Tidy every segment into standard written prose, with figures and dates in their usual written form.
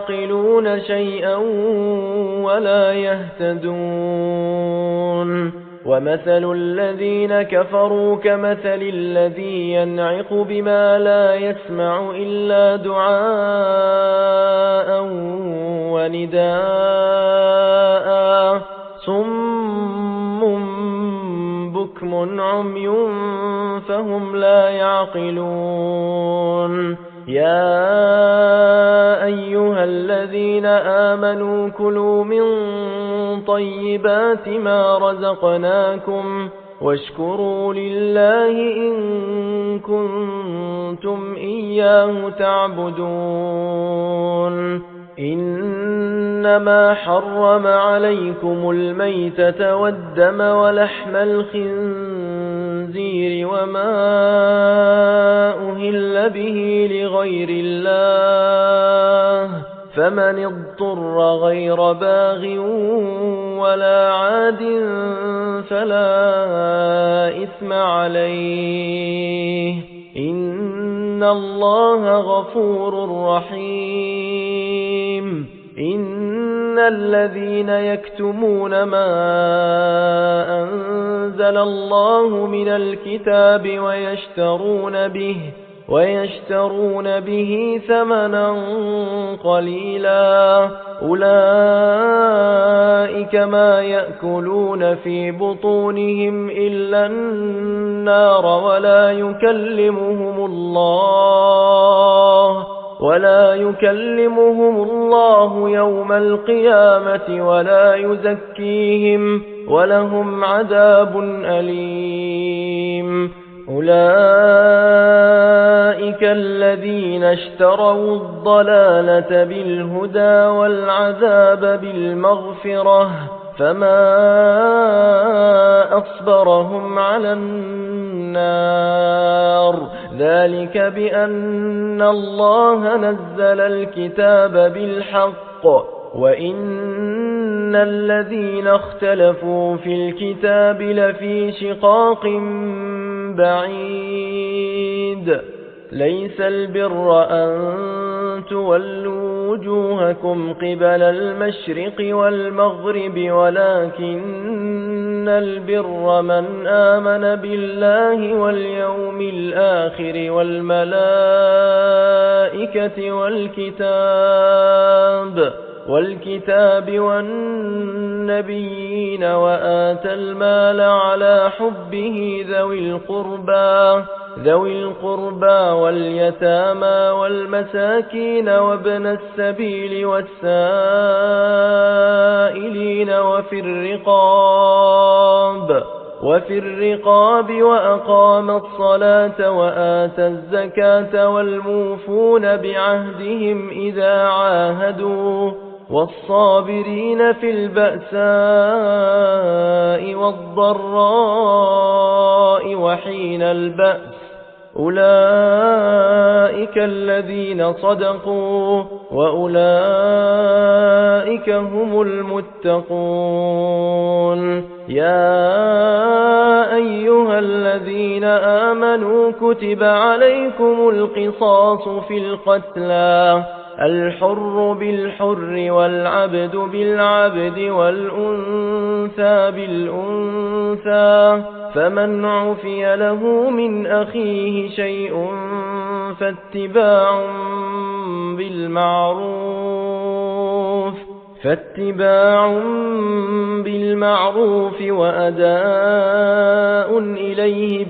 يعقلون شيئا ولا يهتدون ومثل الذين كفروا كمثل الذي ينعق بما لا يسمع إلا دعاء ونداء صم بكم عمي فهم لا يعقلون يا أيها الذين آمنوا كلوا من طيبات ما رزقناكم واشكروا لله إن كنتم إياه تعبدون إنما حرم عليكم الميتة والدم ولحم الخنزير وما أهل به لغير الله فمن اضطر غير باغ ولا عاد فلا إثم عليه إن الله غفور رحيم إن الذين يكتمون ما أنزل الله من الكتاب ويشترون به ثمنا قليلا أولئك ما يأكلون في بطونهم إلا النار ولا يكلمهم الله يوم القيامة ولا يزكيهم ولهم عذاب أليم أولئك الذين اشتروا الضلالة بالهدى والعذاب بالمغفرة فما أصبرهم على النار ذلك بأن الله نزل الكتاب بالحق وإن الذين اختلفوا في الكتاب لفي شقاق بعيد ليس البر أن تولوا وجوهكم قبل المشرق والمغرب ولكن البر من آمن بالله واليوم الآخر والملائكة والكتاب والنبيين وآتى المال على حبه ذوي القربى واليتامى والمساكين وابن السبيل والسائلين وفي الرقاب وأقام الصلاة وآتى الزكاة والموفون بعهدهم إذا عاهدوا والصابرين في البأساء والضراء وحين البأس أولئك الذين صدقوا وأولئك هم المتقون يا أيها الذين آمنوا كتب عليكم القصاص في القتلى الحر بالحر والعبد بالعبد والأنثى بالأنثى فمن عفي له من أخيه شيء فاتباع بالمعروف وأداء إليه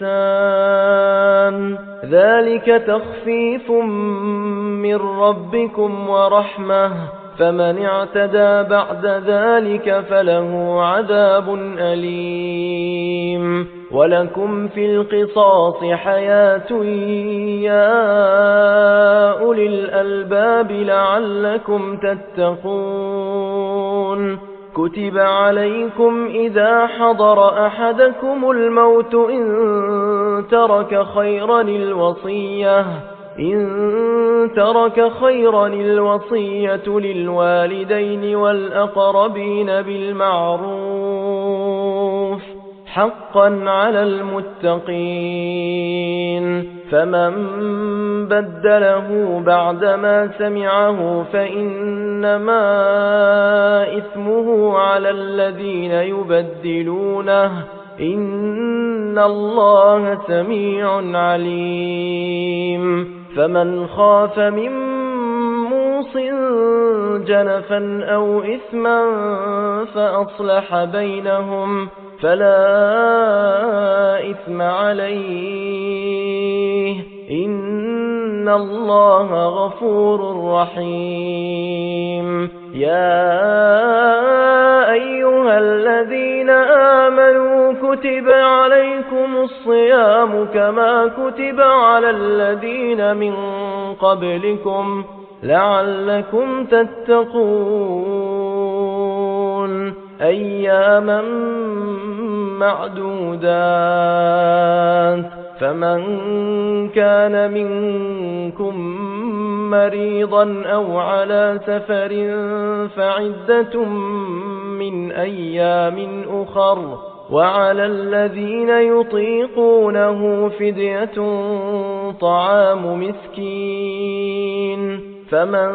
بإحسان ذلك تخفيف من ربكم ورحمة فمن اعتدى بعد ذلك فله عذاب أليم ولكم في القصاص حياة يا أولي الألباب لعلكم تتقون كتب عليكم إذا حضر أحدكم الموت إن ترك خيرا الوصية للوالدين والأقربين بالمعروف حقا على المتقين فمن بدله بعدما سمعه فإنما إثمه على الذين يبدلونه إن الله سميع عليم فمن خاف من موص جنفا أو إثما فأصلح بينهم فلا إثم عليه إن الله غفور رحيم يا أيها الذين آمنوا كتب عليكم الصيام كما كتب على الذين من قبلكم لعلكم تتقون أياما معدودات فمن كان منكم مريضا أو على سفر فعدة من أيام أخر وعلى الذين يطيقونه فدية طعام مسكين فمن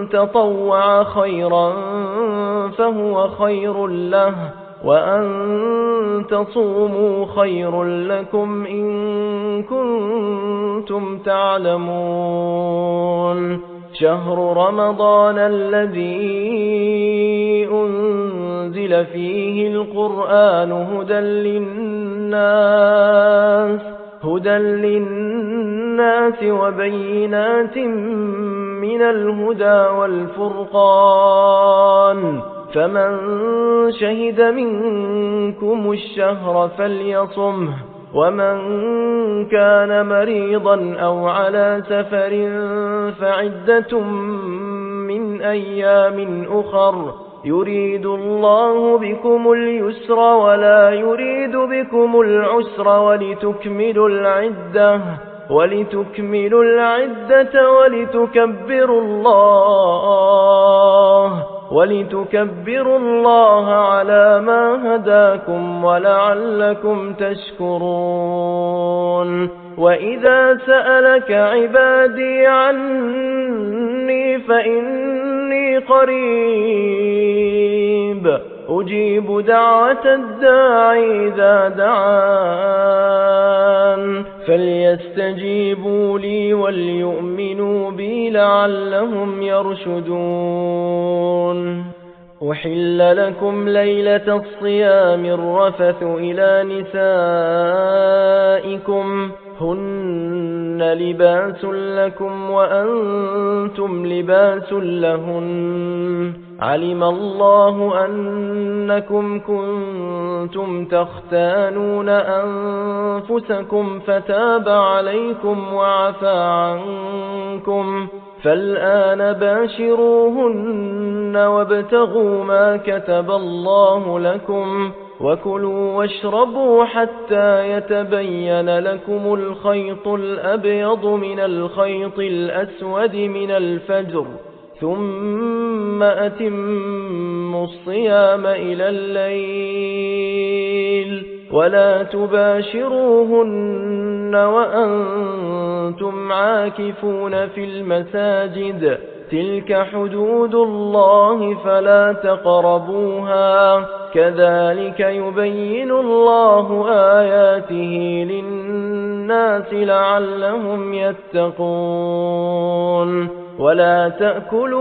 تطوع خيرا فهو خير له وأن تصوموا خير لكم إن كنتم تعلمون شهر رمضان الذي أنزل فيه القرآن هدى للناس وبينات من الهدى والفرقان فمن شهد منكم الشهر فليصمه ومن كان مريضا أو على سفر فعدة من أيام أخر يريد الله بكم اليسر ولا يريد بكم العسر ولتكملوا العدة ولتكبروا الله على ما هداكم ولعلكم تشكرون وإذا سألك عبادي عني فإني قريب أجيب دعوة الداعي إذا دعان فليستجيبوا لي وليؤمنوا بي لعلهم يرشدون أحل لكم ليلة الصيام الرفث إلى نسائكم هن لباس لكم وأنتم لباس لهن علم الله أنكم كنتم تختانون أنفسكم فتاب عليكم وعفى عنكم فالآن باشروهن وابتغوا ما كتب الله لكم وكلوا واشربوا حتى يتبين لكم الخيط الأبيض من الخيط الأسود من الفجر ثم أتموا الصيام إلى الليل ولا تباشروهن وأنتم عاكفون في المساجد تلك حدود الله فلا تقربوها كذلك يبين الله آياته للناس لعلهم يتقون ولا تأكلوا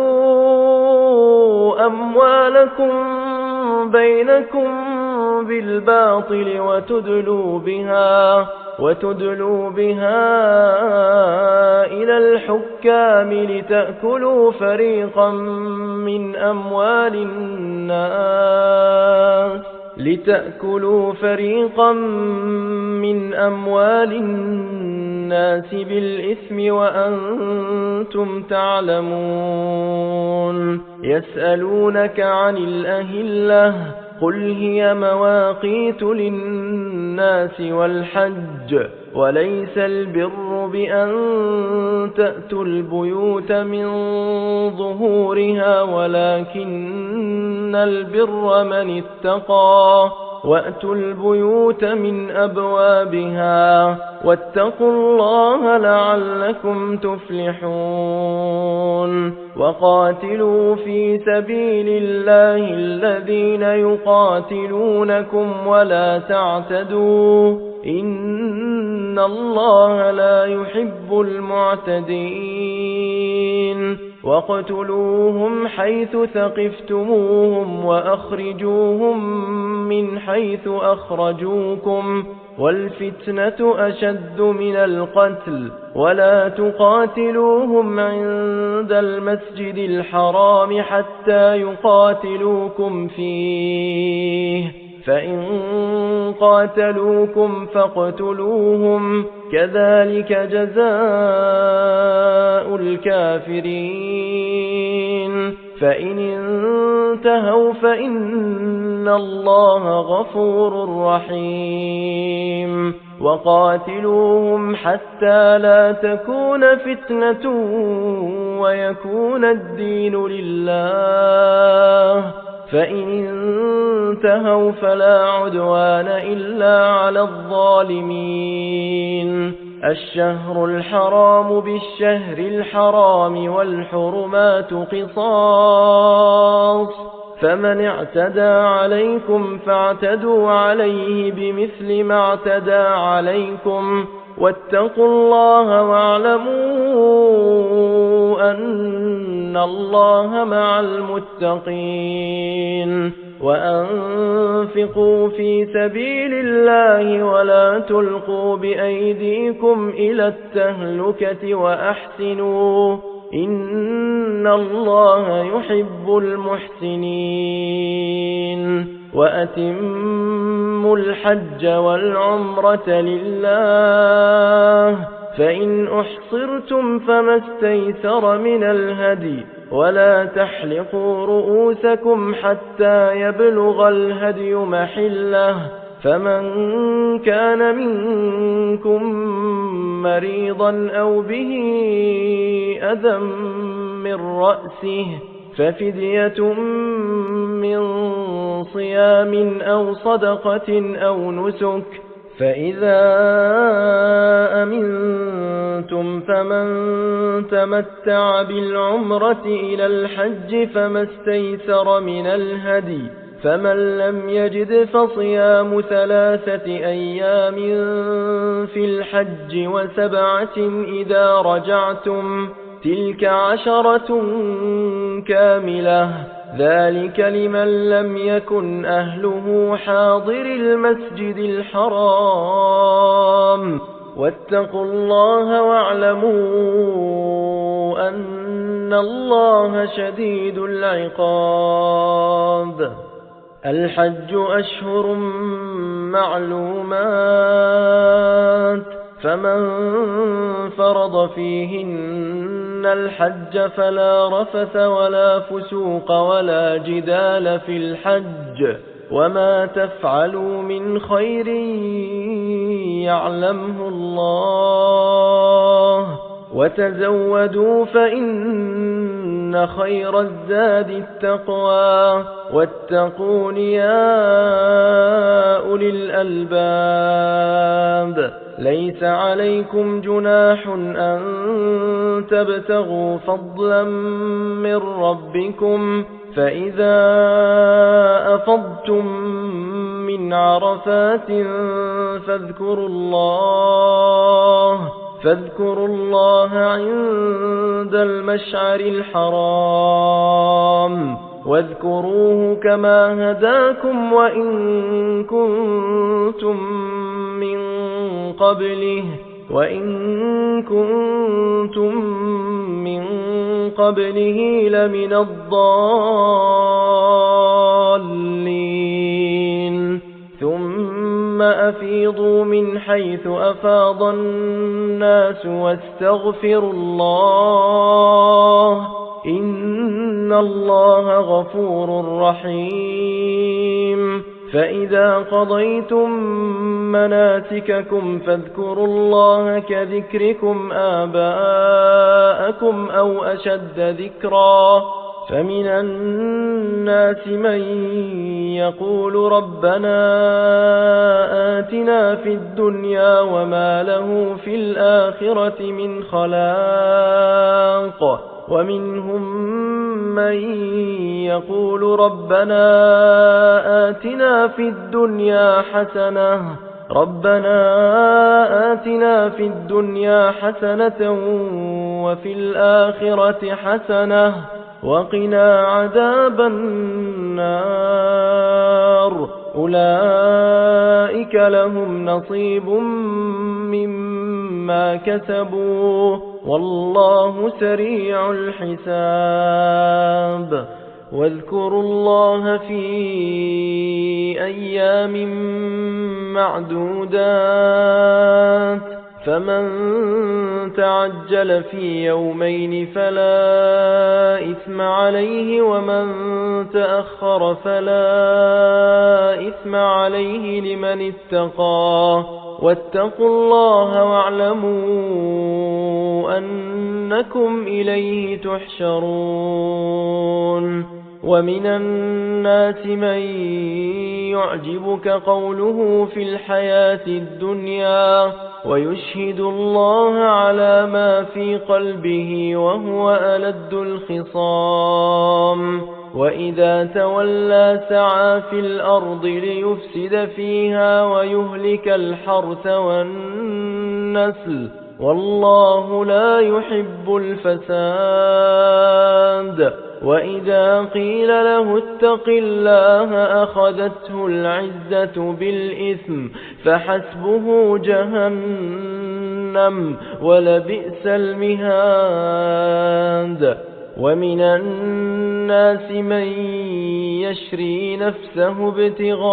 أموالكم بينكم بالباطل وتدلوا بها إلى الحكام لتأكلوا فريقا من أموال الناس بالإثم وأنتم تعلمون يسألونك عن الأهلة قل هي مواقيت للناس والحج وليس البر بأن تأتوا البيوت من ظهورها ولكن البر من اتقى وأتوا البيوت من أبوابها واتقوا الله لعلكم تفلحون وقاتلوا في سبيل الله الذين يقاتلونكم ولا تعتدوا إن الله لا يحب المعتدين واقتلوهم حيث ثقفتموهم وأخرجوهم من حيث أخرجوكم والفتنة أشد من القتل ولا تقاتلوهم عند المسجد الحرام حتى يقاتلوكم فيه فإن قاتلوكم فاقتلوهم كذلك جزاء الكافرين فإن انتهوا فإن الله غفور رحيم وقاتلوهم حتى لا تكون فتنة ويكون الدين لله فإن انتهوا فلا عدوان إلا على الظالمين الشهر الحرام بالشهر الحرام والحرمات قصاص فمن اعتدى عليكم فاعتدوا عليه بمثل ما اعتدى عليكم واتقوا الله واعلموا أن الله مع المتقين وأنفقوا في سبيل الله ولا تلقوا بأيديكم إلى التهلكة وأحسنوا إن الله يحب المحسنين وأتموا الحج والعمرة لله فإن أحصرتم فما استيسر من الهدي ولا تحلقوا رؤوسكم حتى يبلغ الهدي محله فمن كان منكم مريضا أو به أذى من رأسه ففدية من صيام أو صدقة أو نسك فإذا أمنتم فمن تمتع بالعمرة إلى الحج فما استيسر من الهدي فمن لم يجد فصيام 3 أيام في الحج و7 إذا رجعتم تلك 10 كاملة ذلك لمن لم يكن أهله حاضر المسجد الحرام واتقوا الله واعلموا أن الله شديد العقاب الحج أشهر معلومات فمن فرض فيهن الحج فلا رفث ولا فسوق ولا جدال في الحج وما تفعلوا من خير يعلمه الله وتزودوا فإن خير الزاد التقوى واتقون يا أولي الألباب ليس عليكم جناح أن تبتغوا فضلا من ربكم فإذا أفضتم من عرفات فاذكروا الله عند المشعر الحرام واذكروه كما هداكم وإن كنتم من قبله لمن الضالين ثم أفيضوا من حيث أفاض الناس واستغفروا الله إن الله غفور رحيم فإذا قضيتم مناسككم فاذكروا الله كذكركم آباءكم أو أشد ذكرا فمن الناس من يقول ربنا آتنا في الدنيا وما له في الآخرة من خلاق ومنهم من يقول ربنا آتنا في الدنيا حسنة وفي الآخرة حسنة وقنا عذاب النار أولئك لهم نصيب مما كسبوا والله سريع الحساب واذكروا الله في أيام معدودات فمن تعجل في يومين فلا إثم عليه ومن تأخر فلا إثم عليه لمن اتقى واتقوا الله واعلموا أنكم إليه تحشرون ومن الناس من يعجبك قوله في الحياة الدنيا ويشهد الله على ما في قلبه وهو ألد الخصام وإذا تولى سعى في الأرض ليفسد فيها ويهلك الحرث والنسل والله لا يحب الفساد وإذا قيل له اتق الله أخذته العزة بالإثم فحسبه جهنم ولبئس المهاد ومن الناس من يشري نفسه ابتغاء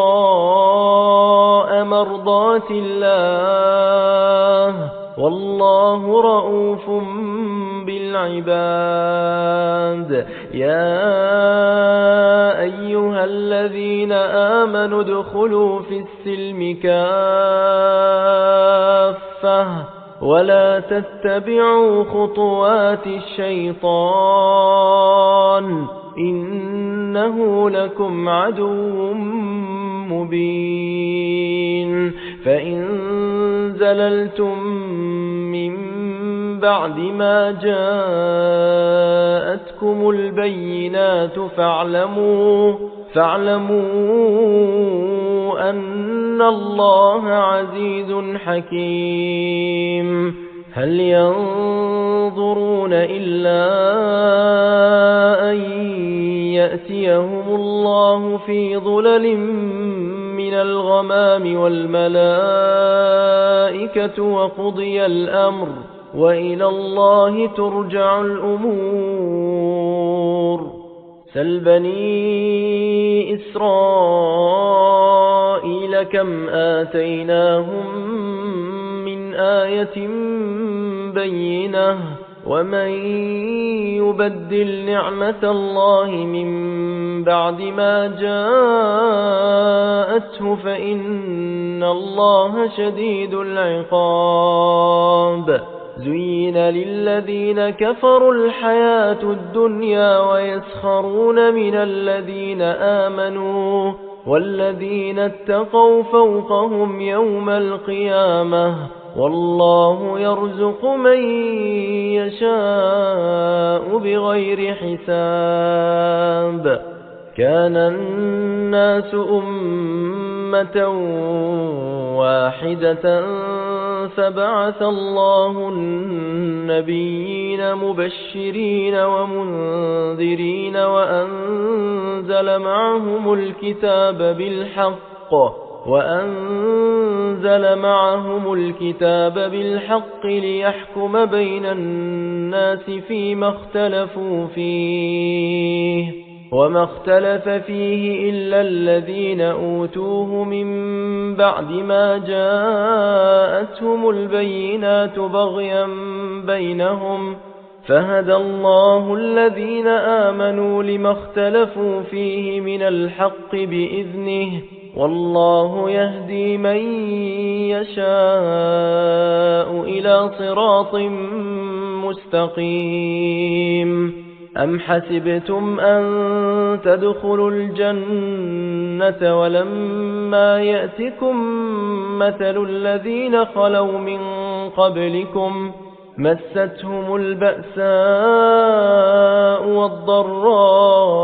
مرضات الله والله رؤوف بالعباد يا أيها الذين آمنوا ادخلوا في السلم كافة ولا تتبعوا خطوات الشيطان إنه لكم عدو مبين فإن زللتم من بعد ما جاءتكم البينات فاعلموا أن الله عزيز حكيم هل ينظرون إلا أن يأتيهم الله في ظلل من الغمام والملائكة وقضي الأمر وإلى الله ترجع الأمور سل بني إسرائيل كم آتيناهم من آية بينة ومن يبدل نعمة الله من بعد ما جاءته فإن الله شديد العقاب زين للذين كفروا الحياة الدنيا ويسخرون من الذين آمنوا والذين اتقوا فوقهم يوم القيامة والله يرزق من يشاء بغير حساب كان الناس أمة واحدة فبعث الله النبيين مبشرين ومنذرين وأنزل معهم الكتاب بالحق ليحكم بين الناس فيما اختلفوا فيه وما اختلف فيه إلا الذين أوتوه من بعد ما جاءتهم البينات بغيا بينهم فهدى الله الذين آمنوا لما اختلفوا فيه من الحق بإذنه والله يهدي من يشاء إلى صراط مستقيم أم حسبتم أن تدخلوا الجنة ولما يأتكم مثل الذين خلوا من قبلكم مستهم البأساء والضراء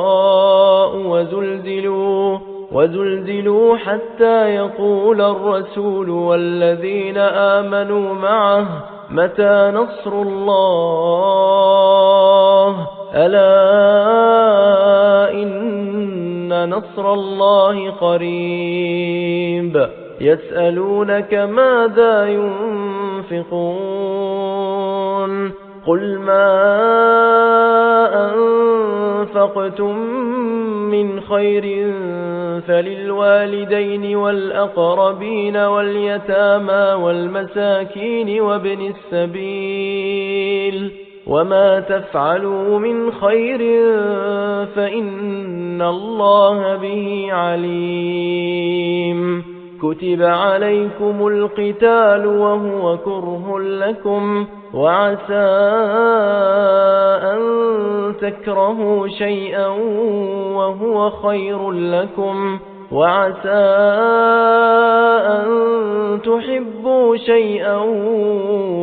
وزلزلوا حتى يقول الرسول والذين آمنوا معه متى نصر الله ألا إن نصر الله قريب يسألونك ماذا ينفقون قل ما أنفقتم من خير فللوالدين والأقربين واليتامى والمساكين وابن السبيل وما تفعلوا من خير فإن الله به عليم كتب عليكم القتال وهو كره لكم وعسى أن تكرهوا شيئا وهو خير لكم وعسى أن تحبوا شيئا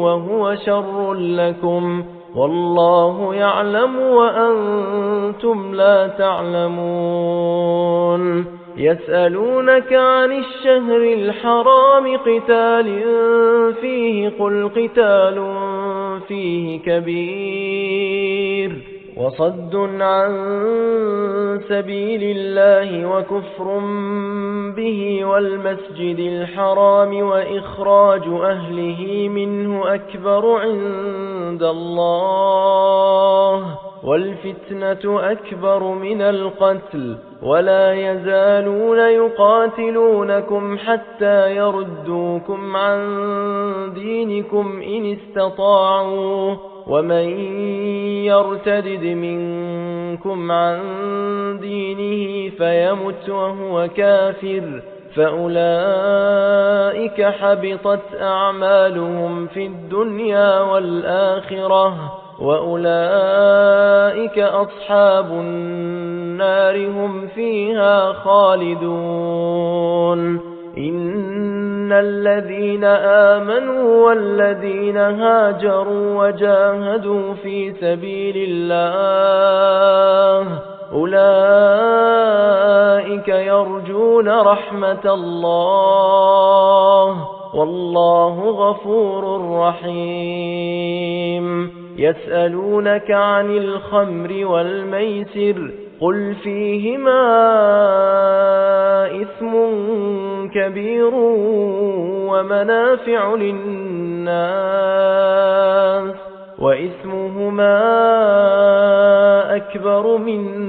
وهو شر لكم والله يعلم وأنتم لا تعلمون يسألونك عن الشهر الحرام قتال فيه قل قتال فيه كبير وصد عن سبيل الله وكفر به والمسجد الحرام وإخراج أهله منه أكبر عند الله والفتنة أكبر من القتل ولا يزالون يقاتلونكم حتى يردوكم عن دينكم إن استطاعوا ومن يرتدد منكم عن دينه فيمت وهو كافر فأولئك حبطت أعمالهم في الدنيا والآخرة وأولئك أصحاب النار هم فيها خالدون إن الذين آمنوا والذين هاجروا وجاهدوا في سبيل الله أولئك يرجون رحمة الله والله غفور رحيم يسألونك عن الخمر والميسر قل فيهما إثم كبير ومنافع للناس وإثمهما أكبر من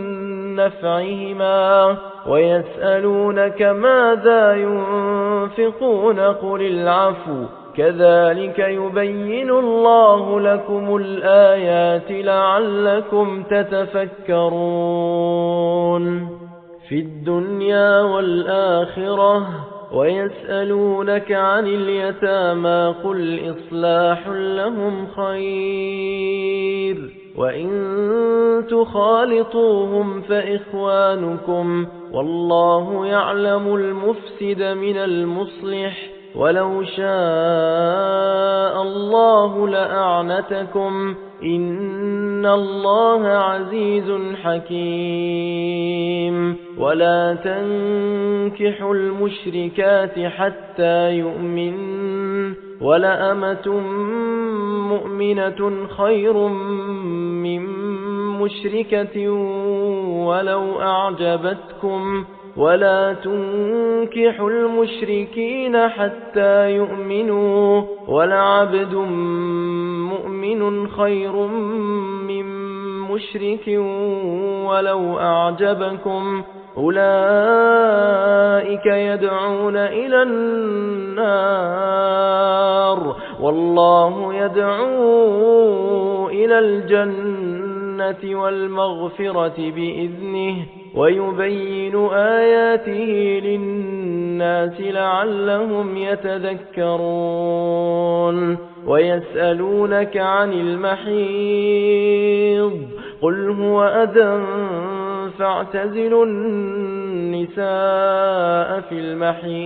نفعهما ويسألونك ماذا ينفقون قل العفو كذلك يبين الله لكم الآيات لعلكم تتفكرون في الدنيا والآخرة ويسألونك عن اليتامى قل إصلاح لهم خير وإن تخالطوهم فإخوانكم والله يعلم المفسد من المصلح ولو شاء الله لأعنتكم إن الله عزيز حكيم ولا تنكحوا المشركات حتى يؤمن ولأمة مؤمنة خير من مشركة ولو أعجبتكم ولا تنكحوا المشركين حتى يؤمنوا ولعبد مؤمن خير من مشرك ولو أعجبكم أولئك يدعون إلى النار والله يدعو إلى الجنة والمغفرة بإذنه ويبين آياته للناس لعلهم يتذكرون ويسألونك عن المحيض قل هو أذى فاعتزلوا النساء في المحيض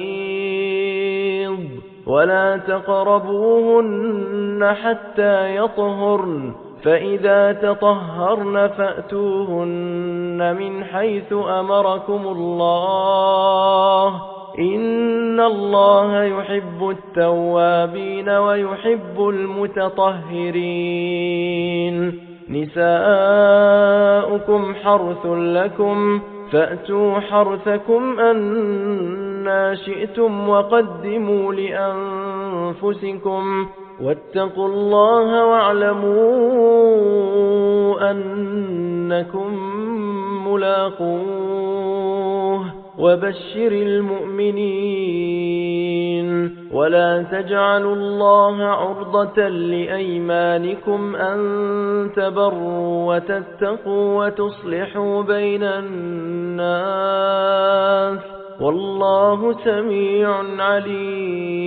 ولا تقربوهن حتى يطهرن فإذا تطهرن فأتوهن من حيث أمركم الله إن الله يحب التوابين ويحب المتطهرين نساؤكم حرث لكم فأتوا حرثكم أنى شئتم وقدموا لأنفسكم واتقوا الله واعلموا أنكم ملاقوه وبشر المؤمنين ولا تجعلوا الله عرضة لأيمانكم أن تبروا وتتقوا وتصلحوا بين الناس والله سميع عليم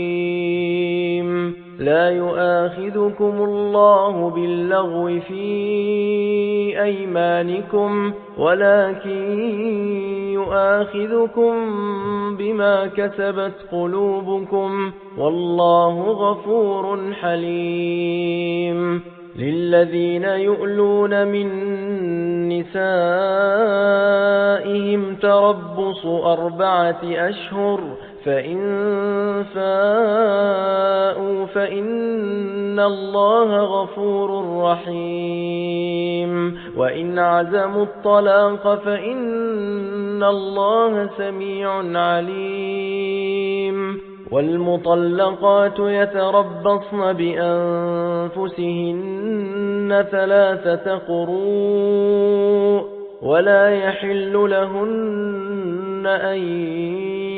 لا يؤاخذكم الله باللغو في أيمانكم ولكن يؤاخذكم بما كسبت قلوبكم والله غفور حليم للذين يؤلون من نسائهم تربص 4 أشهر فإن فاءوا فإن الله غفور رحيم وإن عزموا الطلاق فإن الله سميع عليم والمطلقات يتربصن بأنفسهن 3 قروء ولا يحل لهن أن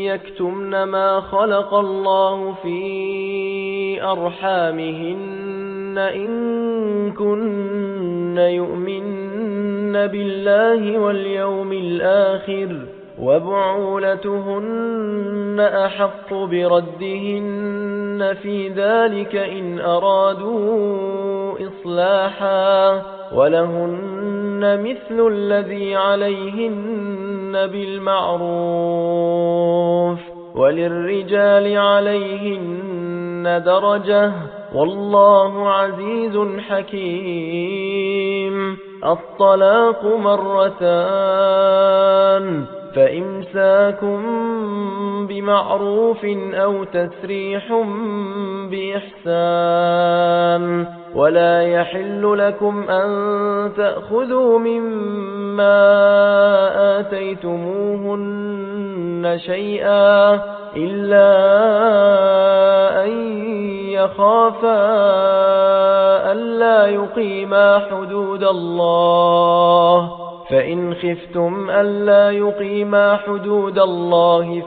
يكتمن ما خلق الله في أرحامهن إن كن يؤمن بالله واليوم الآخر وبعولتهن أحق بردهن في ذلك إن أرادوا إصلاحا ولهن مثل الذي عليهن بالمعروف وللرجال عليهن درجة والله عزيز حكيم الطلاق 2 فإمساك بمعروف أو تسريح بإحسان ولا يحل لكم أن تأخذوا مما آتيتموهن شيئا إلا أن يخافا ألا يقيما حدود الله فإن خفتم ألا يقيما حدود الله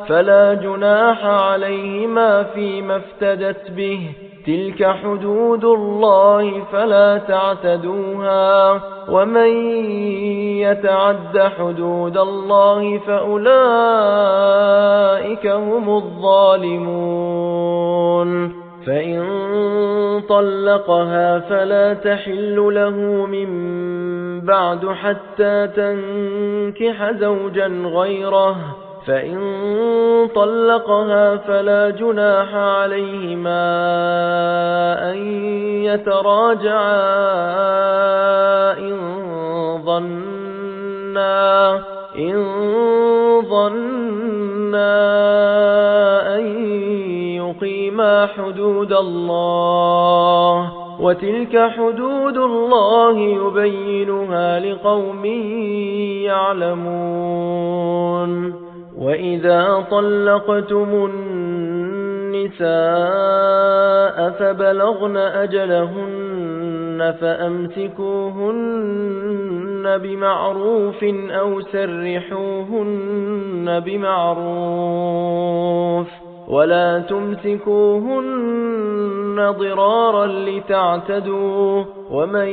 فلا جناح عليهما فيما افتدت به تلك حدود الله فلا تعتدوها ومن يتعد حدود الله فأولئك هم الظالمون فإن طلقها فلا تحل له من بعد حتى تنكح زوجا غيره فإن طلقها فلا جناح عليهما أن يتراجعا إن ظنا أن يقيما حدود الله وتلك حدود الله يبينها لقوم يعلمون وإذا طلقتم النساء فبلغن أجلهن فأمسكوهن بمعروف أو سرحوهن بمعروف ولا تمسكوهن ضرارا لتعتدوا ومن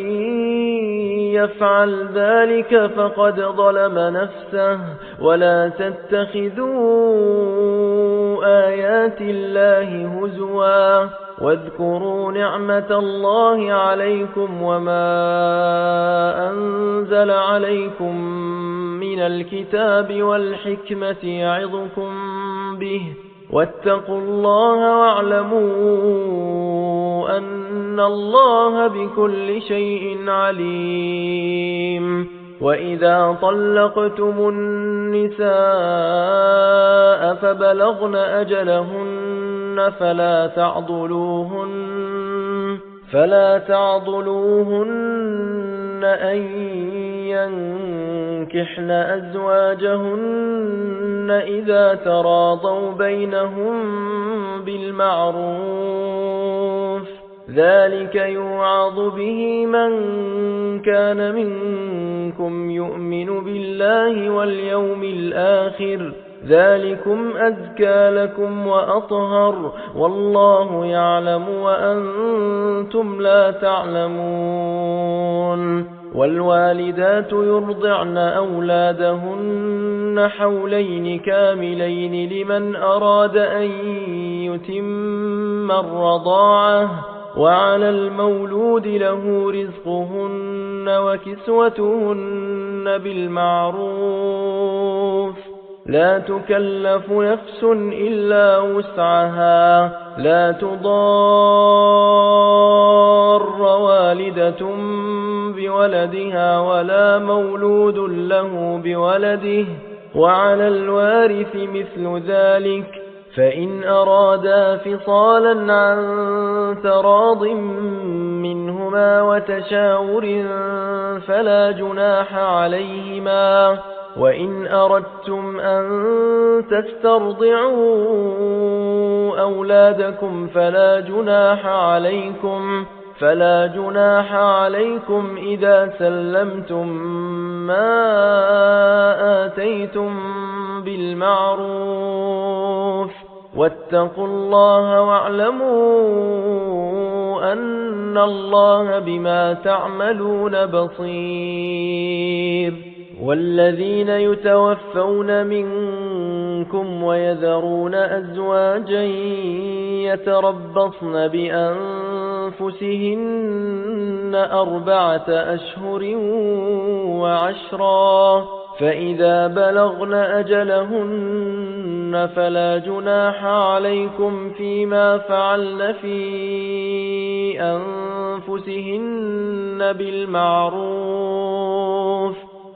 يفعل ذلك فقد ظلم نفسه ولا تتخذوا آيات الله هزوا واذكروا نعمة الله عليكم وما أنزل عليكم من الكتاب والحكمة يعظكم به واتقوا الله واعلموا أن الله بكل شيء عليم. وإذا طلقتم النساء فبلغن أجلهن فلا تعضلوهن أن ينكحن أزواجهن إذا تراضوا بينهم بالمعروف ذلك يوعظ به من كان منكم يؤمن بالله واليوم الآخر ذلكم أزكى لكم وأطهر والله يعلم وأنتم لا تعلمون. والوالدات يرضعن أولادهن حولين كاملين لمن أراد أن يتم الرضاعة وعلى المولود له رزقهن وكسوتهن بالمعروف لا تكلف نفس إلا وسعها لا تضار والدة بولدها ولا مولود له بولده وعلى الوارث مثل ذلك فإن أرادا فصالا عن تراض منهما وتشاور فلا جناح عليهما وإن أردتم أن تسترضعوا أولادكم فلا جناح عليكم إذا سلمتم ما آتيتم بالمعروف واتقوا الله واعلموا أن الله بما تعملون بصير. والذين يتوفون منكم ويذرون أزواجا يتربصن بأنفسهن 4 أشهر وعشرا فإذا بلغن أجلهن فلا جناح عليكم فيما فعلن في أنفسهن بالمعروف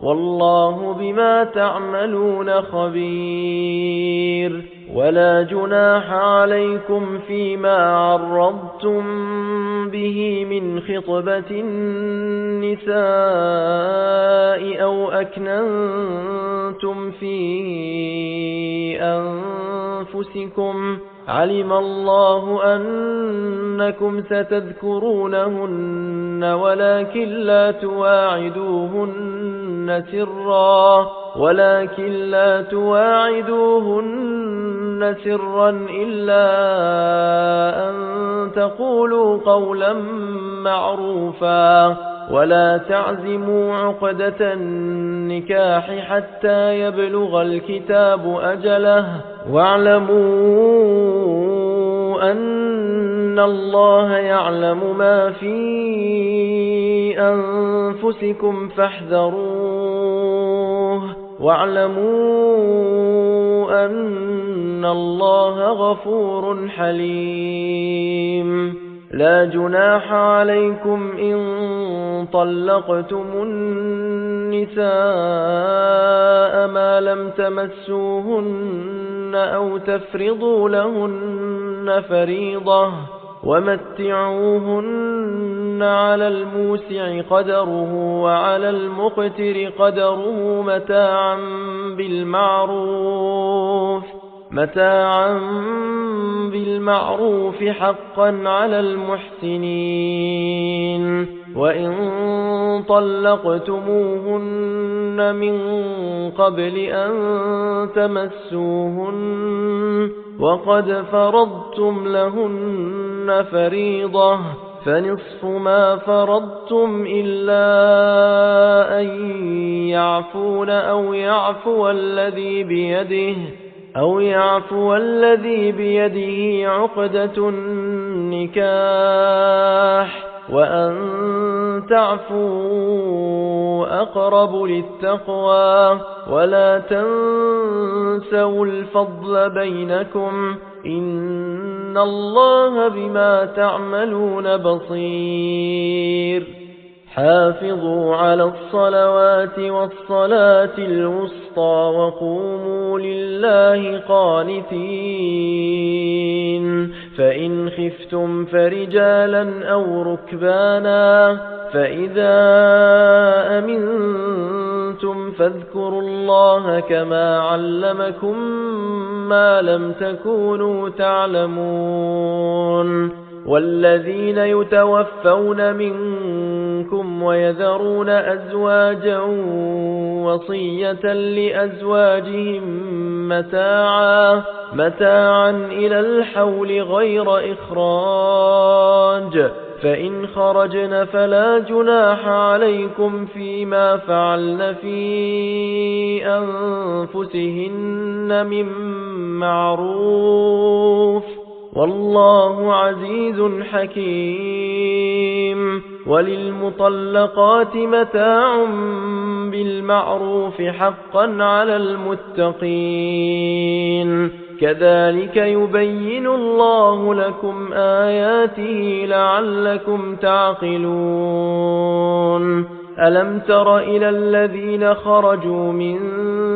والله بما تعملون خبير. ولا جناح عليكم فيما عرضتم به من خطبة النساء أو أكننتم في أنفسكم علم الله أنكم ستذكرونهن ولكن لا تواعدوهن سرا إلا أن تقولوا قولا معروفا ولا تعزموا عقدة النكاح حتى يبلغ الكتاب أجله واعلموا أن الله يعلم ما في أنفسكم فاحذروه واعلموا أن الله غفور حليم. لا جناح عليكم إن طلقتم النساء ما لم تمسوهن أو تفرضوا لهن فريضة ومتعوهن على الموسع قدره وعلى المقتر قدره متاعا بالمعروف حقا على المحسنين. وإن طلقتموهن من قبل أن تمسوهن وقد فرضتم لهن فريضة فنصف ما فرضتم إلا أن يعفون أو يعفو الذي بيده عقدة النكاح وأن تعفوا أقرب للتقوى ولا تنسوا الفضل بينكم إن الله بما تعملون بصير حافظوا على الصلوات والصلاة الوسطى وقوموا لله قانتين فإن خفتم فرجالا أو ركبانا فإذا أمنتم فاذكروا الله كما علمكم ما لم تكونوا تعلمون والذين يتوفون منكم ويذرون أزواجا وصية لأزواجهم متاعا إلى الحول غير إخراج فإن خرجن فلا جناح عليكم فيما فعلن في أنفسهن من معروف والله عزيز حكيم وللمطلقات متاع بالمعروف حقا على المتقين كذلك يبين الله لكم آياته لعلكم تعقلون ألم تر إلى الذين خرجوا من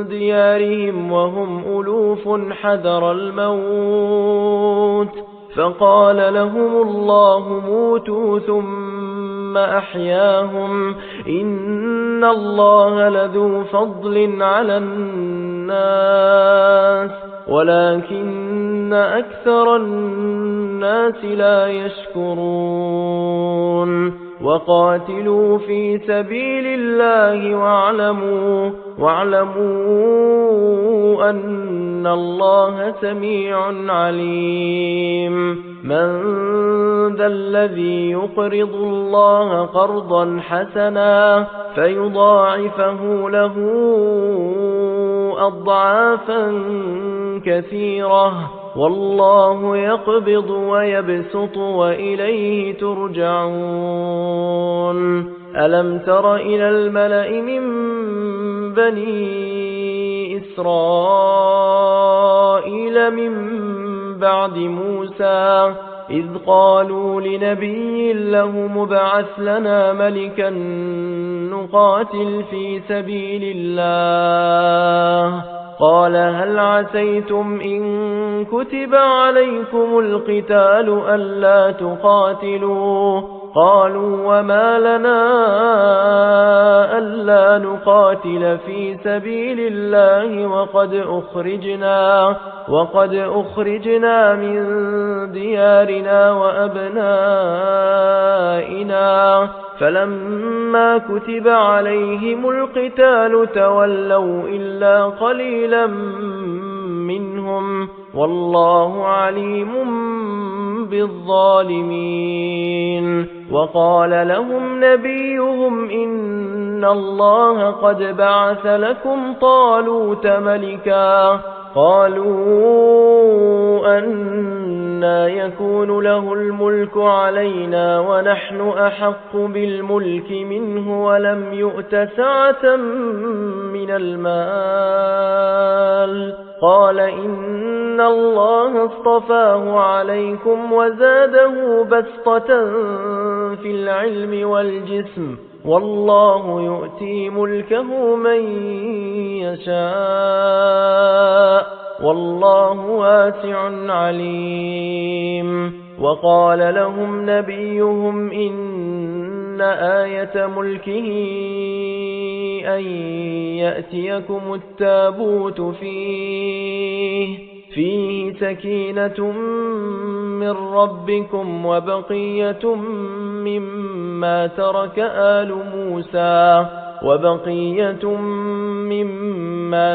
ديارهم وهم ألوف حذر الموت فقال لهم الله موتوا ثم أحياهم إن الله لذو فضل على الناس ولكن أكثر الناس لا يشكرون وقاتلوا في سبيل الله واعلموا أن الله سميع عليم من ذا الذي يقرض الله قرضا حسنا فيضاعفه له أضعافا كثيرة والله يقبض ويبسط وإليه ترجعون ألم تر إلى الملأ من بني إسرائيل من بعد موسى إذ قالوا لنبي له مبعث لنا ملكا نقاتل في سبيل الله قال هل عسيتم إن كتب عليكم القتال ألا تقاتلوا قالوا وما لنا ألا نقاتل في سبيل الله وقد أخرجنا من ديارنا وأبنائنا فلما كتب عليهم القتال تولوا إلا قليلا منهم والله عليم بالظالمين وقال لهم نبيهم إن الله قد بعث لكم طالوت ملكا قالوا أنى يكون له الملك علينا ونحن أحق بالملك منه ولم يؤت سعة من المال قال إن الله اصطفاه عليكم وزاده بسطة في العلم والجسم والله يؤتي ملكه من يشاء والله واسع عليم وقال لهم نبيهم إن آية ملكه أن يأتيكم التابوت فيه سكينة من ربكم وبقية مما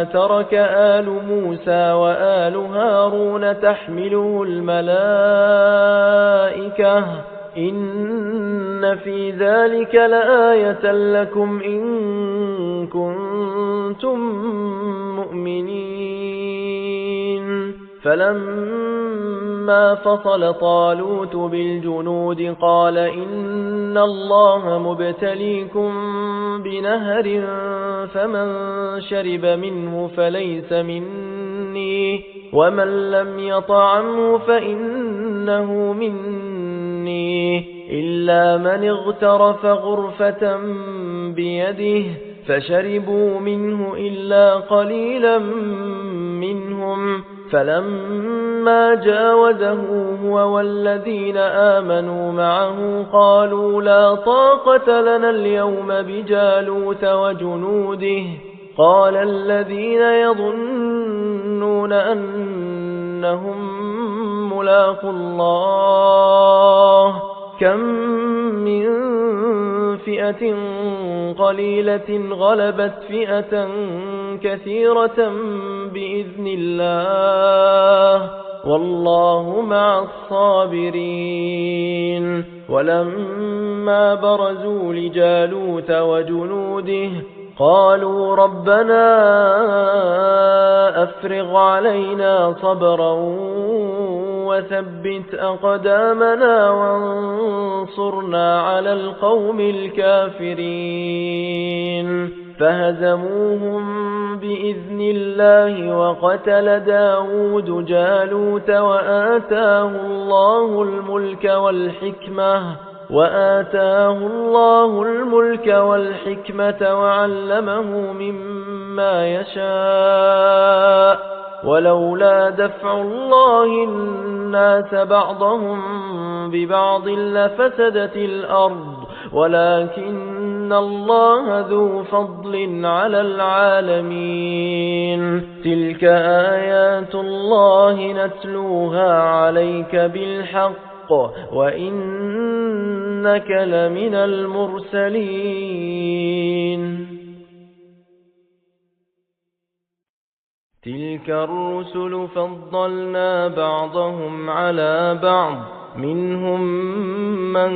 ترك آل موسى وآل هارون تحمله الملائكة إن في ذلك لآية لكم إن كنتم مؤمنين فلما فصل طالوت بالجنود قال إن الله مبتليكم بنهر فمن شرب منه فليس مني ومن لم يطعمه فإنه مني إلا من اغترف غرفة بيده فشربوا منه إلا قليلا منهم فلما جاوزه هو والذين آمنوا معه قالوا لا طاقة لنا اليوم بجالوت وجنوده قال الذين يظنون أنهم ملاقو الله كم من فئة قليلة غلبت فئة كثيرة بإذن الله والله مع الصابرين ولما برزوا لجالوت وجنوده قالوا ربنا أفرغ علينا صبرا وثبت أقدامنا وانصرنا على القوم الكافرين فهزموهم بإذن الله وقتل داود جالوت وآتاه الله الملك والحكمة وعلمه مما يشاء ولولا دفع الله الناس بعضهم ببعض لفسدت الأرض ولكن الله ذو فضل على العالمين تلك آيات الله نتلوها عليك بالحق وإنك لمن المرسلين تلك الرسل فضلنا بعضهم على بعض منهم من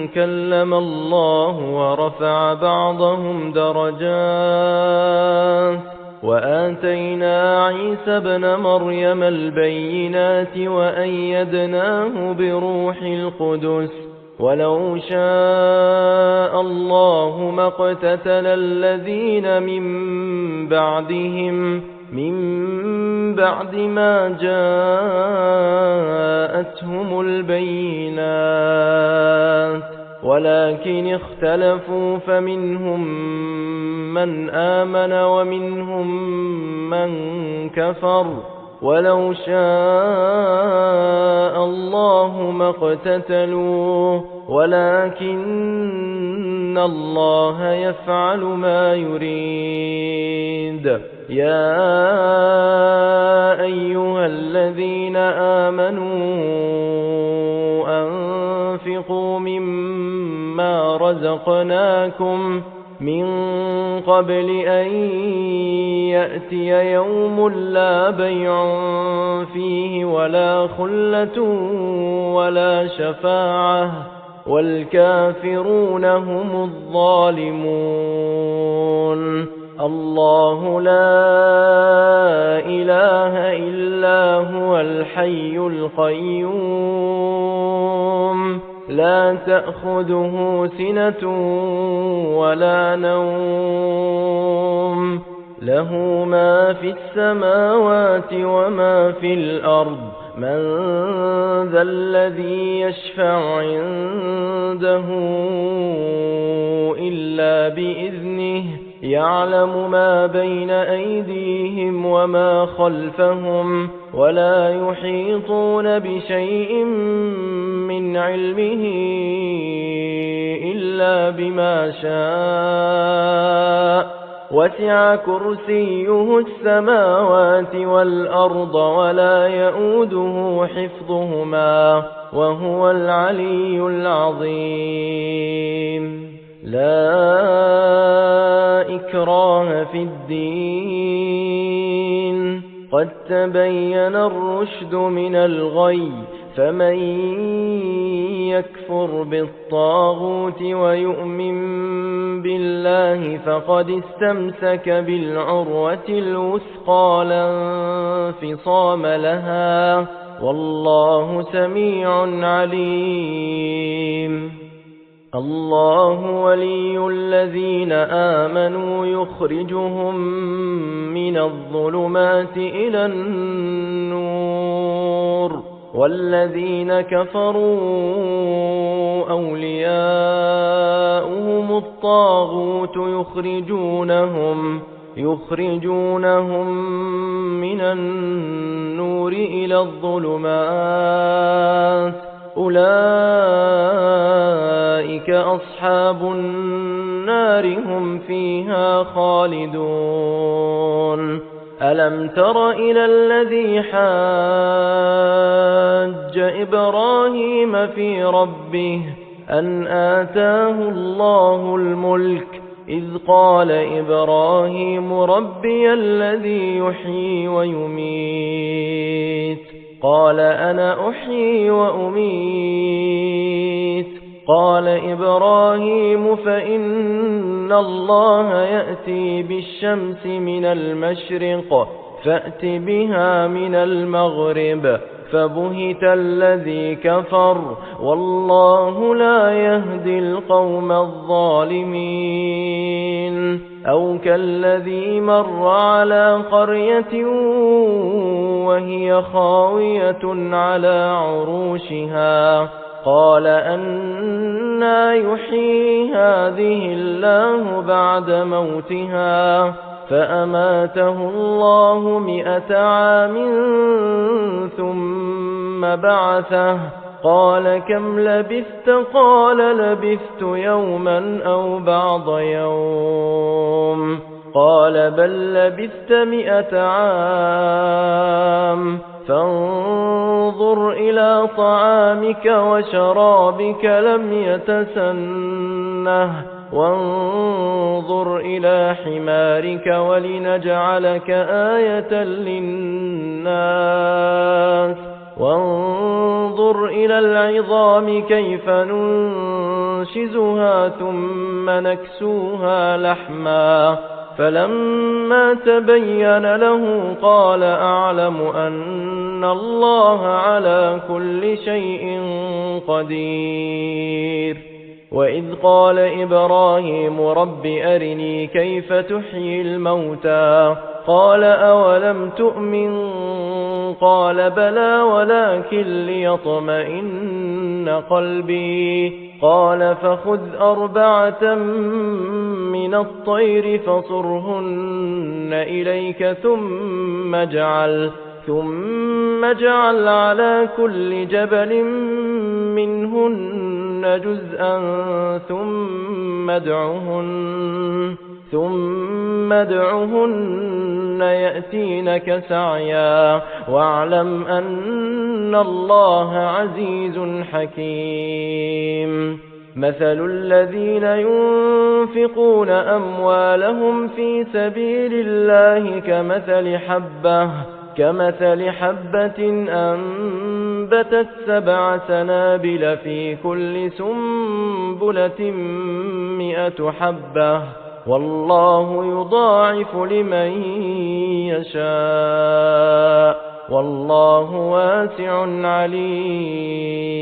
كلم الله ورفع بعضهم درجات وآتينا عيسى ابن مريم البينات وأيدناه بروح القدس ولو شاء الله ما اقتتل الذين من بعد ما جاءتهم البينات ولكن اختلفوا فمنهم من آمن ومنهم من كفر ولو شاء الله ما اقتتلوا ولكن الله يفعل ما يريد يا أيها الذين آمنوا أنفقوا مما رزقناكم من قبل أن يأتي يوم لا بيع فيه ولا خلة ولا شفاعة والكافرون هم الظالمون الله لا إله إلا هو الحي القيوم لا تأخذه سنة ولا نوم له ما في السماوات وما في الأرض من ذا الذي يشفع عنده إلا بإذنه يعلم ما بين أيديهم وما خلفهم ولا يحيطون بشيء من علمه إلا بما شاء وسع كرسيه السماوات والأرض ولا يؤوده حفظهما وهو العلي العظيم لا إكراه في الدين قد تبين الرشد من الغي فمن يكفر بالطاغوت ويؤمن بالله فقد استمسك بالعروة الوثقى لا انفصام لها والله سميع عليم الله ولي الذين آمنوا يخرجهم من الظلمات إلى النور والذين كفروا أولياؤهم الطاغوت يخرجونهم من النور إلى الظلمات أولئك أصحاب النار هم فيها خالدون ألم تر إلى الذي حاج إبراهيم في ربه أن آتاه الله الملك إذ قال إبراهيم ربي الذي يحيي ويميت قال أنا أحيي وأميت قال إبراهيم فإن الله يأتي بالشمس من المشرق فأت بها من المغرب فبهت الذي كفر والله لا يهدي القوم الظالمين أو كالذي مر على قرية وهي خاوية على عروشها قال أنى يحيي هذه الله بعد موتها فأماته الله 100 عام ثم بعثه قال كم لبثت قال لبثت يوما أو بعض يوم قال بل لبثت 100 عام فانظر إلى طعامك وشرابك لم يتسنه وانظر إلى حمارك ولنجعلك آية للناس وانظر إلى العظام كيف ننشزها ثم نكسوها لحما فلما تبين له قال أعلم أن الله على كل شيء قدير وإذ قال إبراهيم رب أرني كيف تحيي الموتى قال أولم تؤمن قال بلى ولكن ليطمئن قلبي قال فخذ 4 من الطير فصرهن إليك ثم اجعل على كل جبل منهن جزءا ثم ادعهن يأتينك سعيا واعلم أن الله عزيز حكيم مثل الذين ينفقون أموالهم في سبيل الله كمثل حبة أنبتت 7 سنابل في كل سنبلة 100 حبة والله يضاعف لمن يشاء والله واسع عليم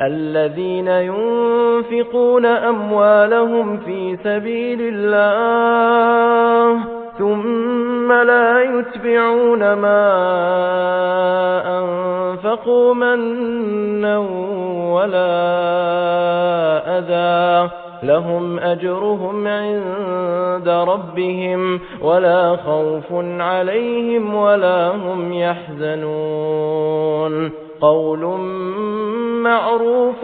الذين ينفقون أموالهم في سبيل الله ثم لا يتبعون ما أنفقوا منا ولا أذى لهم أجرهم عند ربهم ولا خوف عليهم ولا هم يحزنون قول معروف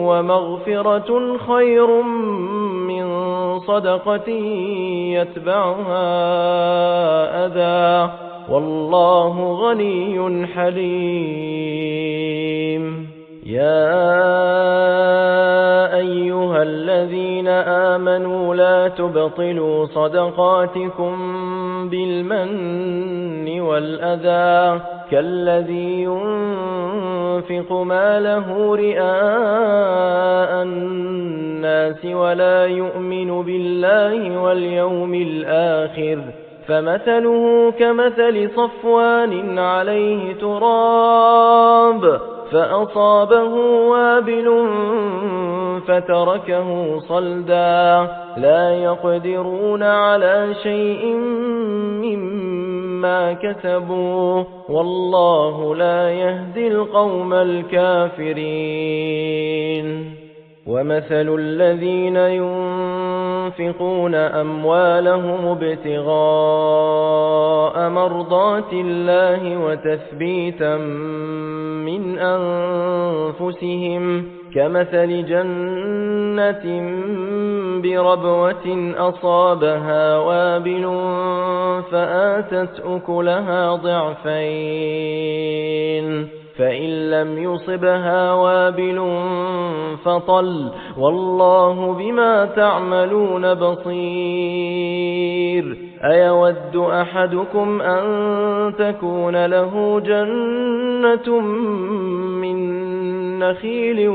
ومغفرة خير من صدقة يتبعها أذى والله غني حليم يا أيها الذين آمنوا لا تبطلوا صدقاتكم بالمن والأذى كالذي ينفق ماله رئاء الناس ولا يؤمن بالله واليوم الآخر فمثله كمثل صفوان عليه تراب فأصابه وابل فتركه صلدا لا يقدرون على شيء مما كسبوا والله لا يهدي القوم الكافرين ومثل الذين ينفقون أموالهم ابتغاء مرضات الله وتثبيتا من أنفسهم كمثل جنة بربوة أصابها وابل فآتت أكلها ضعفين فإن لم يصبها وابل فطل والله بما تعملون بصير أيود أحدكم أن تكون له جنة من نخيل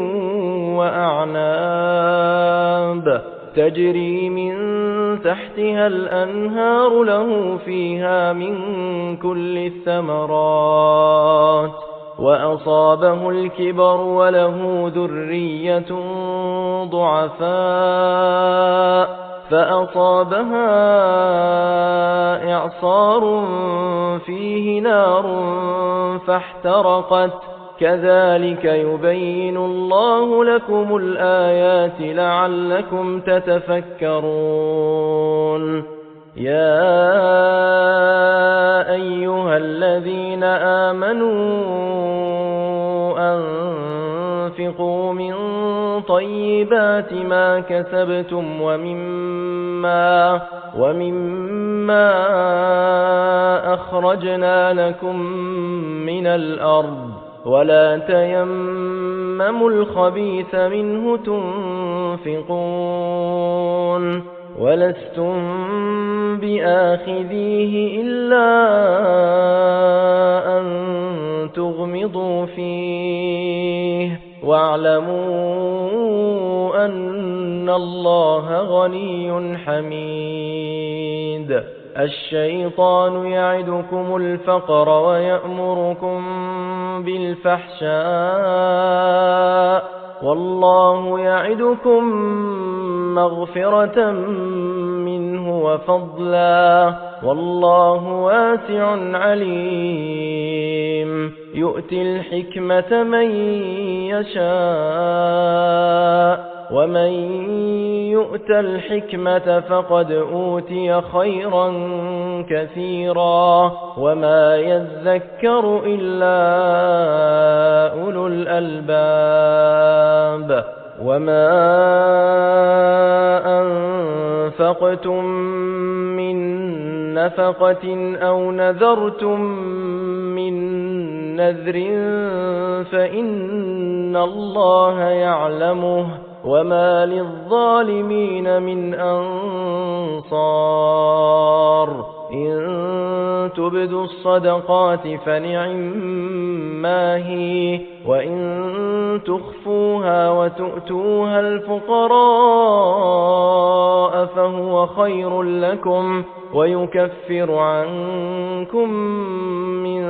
وأعناب تجري من تحتها الأنهار له فيها من كل الثمرات وأصابه الكبر وله ذرية ضعفاء فأصابها إعصار فيه نار فاحترقت كذلك يبين الله لكم الآيات لعلكم تتفكرون يا أيها الذين آمنوا أنفقوا من طيبات ما كسبتم ومما أخرجنا لكم من الأرض ولا تيمموا الخبيث منه تنفقون ولستم بآخذيه إلا أن تغمضوا فيه واعلموا أن الله غني حميد الشيطان يعدكم الفقر ويأمركم بالفحشاء والله يعدكم مغفرة منه وفضلا والله واسع عليم يؤتي الحكمة من يشاء ومن يؤت الحكمة فقد أوتي خيرا كثيرا وما يذكر إلا أولو الألباب وما أنفقتم من نفقة أو نذرتم من نذر فإن الله يعلمه وما للظالمين من أنصار إن تبدوا الصدقات فنعما هي وإن تخفوها وتؤتوها الفقراء فهو خير لكم ويكفر عنكم من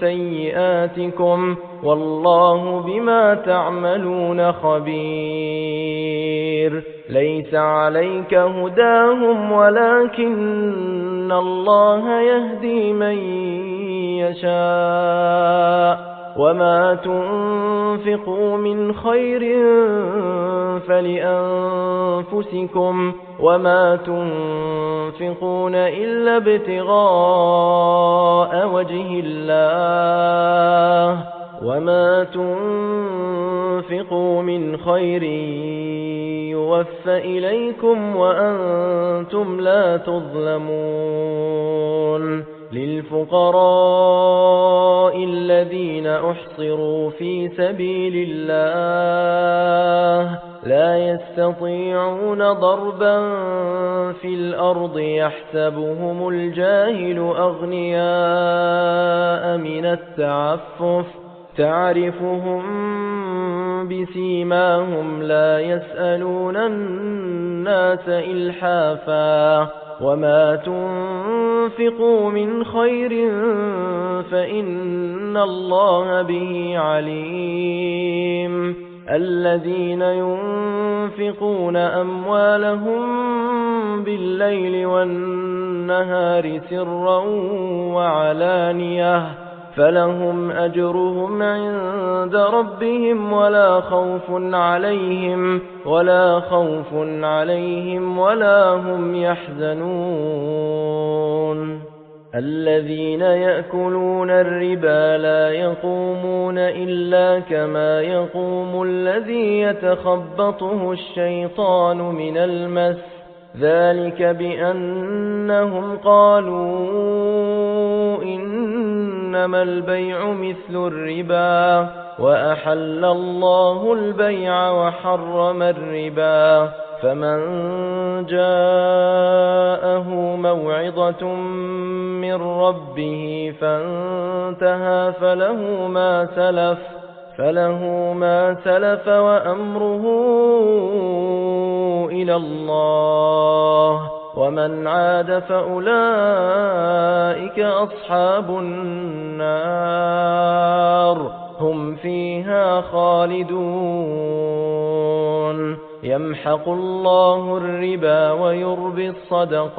سيئاتكم والله بما تعملون خبير ليس عليك هداهم ولكن الله يهدي من يشاء وما تنفقوا من خير فلأنفسكم وما تنفقون إلا ابتغاء وجه الله وما تنفقوا من خير يوفى إليكم وأنتم لا تظلمون للفقراء الذين أحصروا في سبيل الله لا يستطيعون ضربا في الأرض يحسبهم الجاهل أغنياء من التعفف تعرفهم بسيماهم لا يسألون الناس إلحافا وما تنفقوا من خير فإن الله به عليم الذين ينفقون أموالهم بالليل والنهار سرا وعلانية فلهم أجرهم عند ربهم ولا خوف عليهم ولا هم يحزنون الذين يأكلون الربا لا يقومون إلا كما يقوم الذي يتخبطه الشيطان من المس ذلك بأنهم قالوا إنما البيع مثل الربا وأحل الله البيع وحرم الربا فمن جاءه موعظة من ربه فانتهى فله ما سلف وأمره إلى الله ومن عاد فأولئك أصحاب النار هم فيها خالدون يمحق الله الربا ويربي الصدقات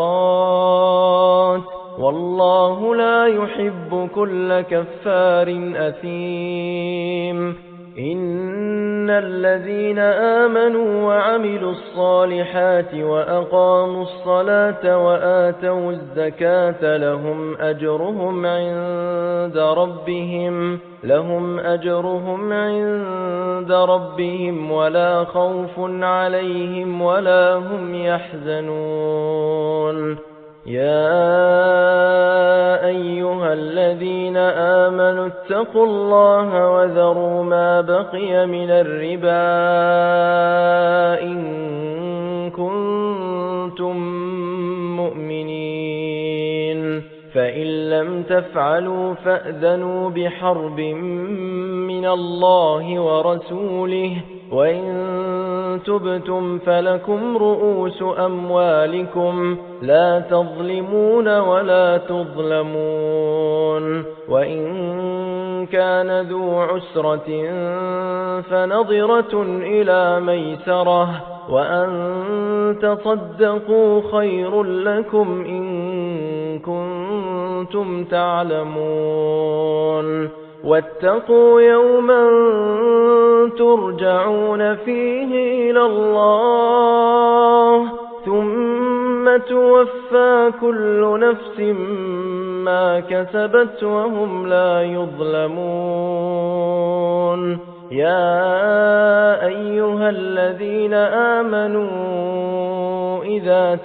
والله لا يحب كل كفار أثيم إن الذين آمنوا وعملوا الصالحات وأقاموا الصلاة وآتوا الزكاة لهم أجرهم عند ربهم ولا خوف عليهم ولا هم يحزنون يا أيها الذين آمنوا اتقوا الله وذروا ما بقي من الربا إن كنتم مؤمنين فإن لم تفعلوا فأذنوا بحرب من الله ورسوله وإن تبتم فلكم رؤوس أموالكم لا تظلمون ولا تظلمون وإن كان ذو عسرة فنظرة إلى ميسرة وأن تصدقوا خير لكم إن كنتم تعلمون واتقوا يوما ترجعون فيه إلى الله ثم توفى كل نفس ما كسبت وهم لا يظلمون يا أيها الذين آمنوا إذا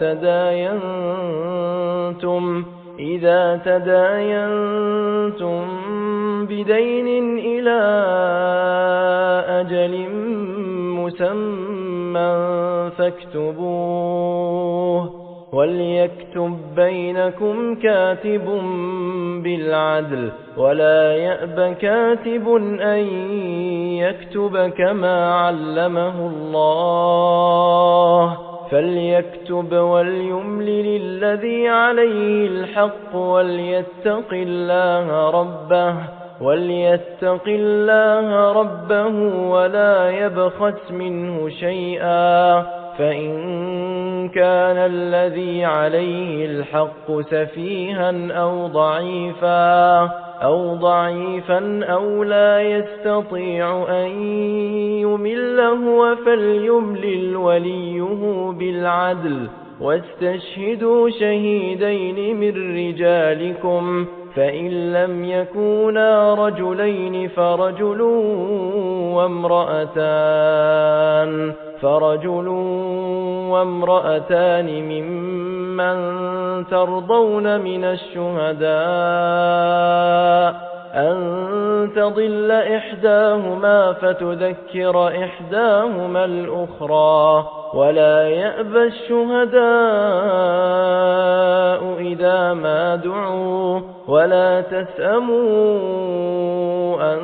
تداينتم بدين إلى أجل مسمى فاكتبوه وليكتب بينكم كاتب بالعدل ولا يأب كاتب أن يكتب كما علمه الله فليكتب وليملل الذي عليه الحق وليتق الله ربه ولا يبخس منه شيئا فإن كان الذي عليه الحق سفيها أو ضعيفا أو لا يستطيع أن يمل هو فليملل وليه بالعدل واستشهدوا شهيدين من رجالكم فإن لم يكونا رجلين فرجل وامرأتان ممن ترضون من الشهداء أن تضل إحداهما فتذكر إحداهما الأخرى ولا يأبى الشهداء إذا ما دعوا ولا تسأموا أن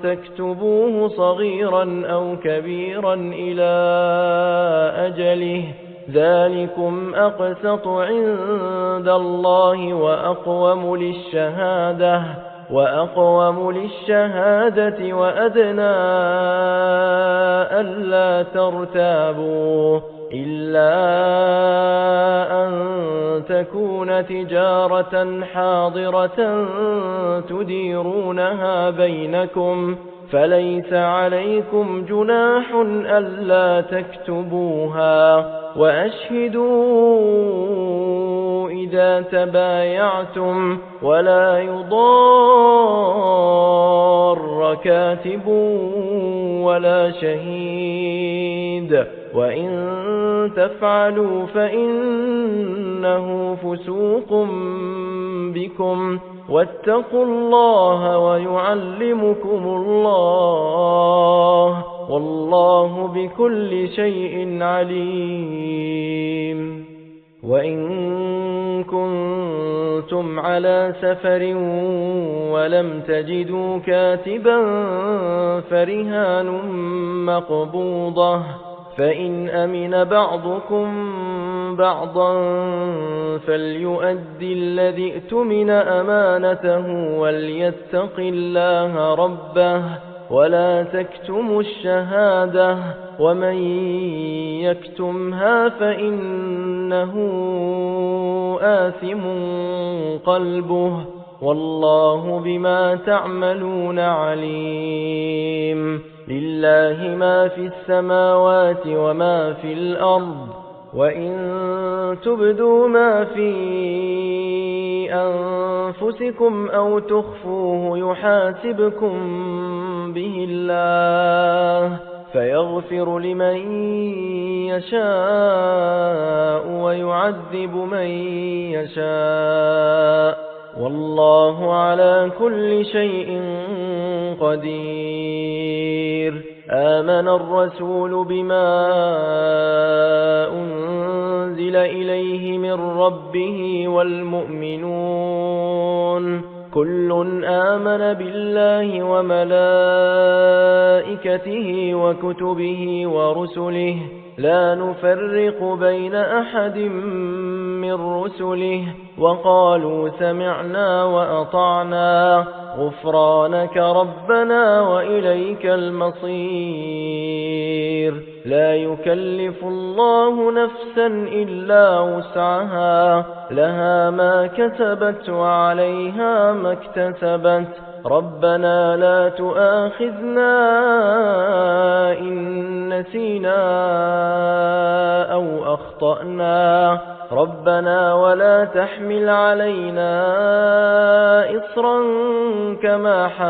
تكتبوه صغيرا أو كبيرا إلى أجله ذلكم أقسط عند الله وأقوم للشهادة وأدنى ألا ترتابوا إلا أن تكون تجارة حاضرة تديرونها بينكم فليس عليكم جناح ألا تكتبوها وأشهدوا إذا تبايعتم ولا يضار كاتب ولا شهيد وإن تفعلوا فإنه فسوق بكم واتقوا الله ويعلمكم الله والله بكل شيء عليم. وإن كنتم على سفر ولم تجدوا كاتبا فرهان مقبوضة فإن أمن بعضكم بعضا فليؤدي الذي اؤتمن أمانته وليتق الله ربه ولا تكتموا الشهادة ومن يكتمها فإنه آثم قلبه والله بما تعملون عليم. لله ما في السماوات وما في الأرض وإن تبدوا ما في أنفسكم أو تخفوه يحاسبكم به الله فيغفر لمن يشاء ويعذب من يشاء والله على كل شيء قدير. آمن الرسول بما أنزل إليه من ربه والمؤمنون كل آمن بالله وملائكته وكتبه ورسله لا نفرق بين أحد من رسله وقالوا سمعنا وأطعنا غفرانك ربنا وإليك المصير. لا يكلف الله نفسا إلا وسعها لها ما كسبت وعليها ما اكتسبت ربنا لا تؤاخذنا إن نسينا أو أخطأنا ربنا ولا تحمل علينا إصرا كما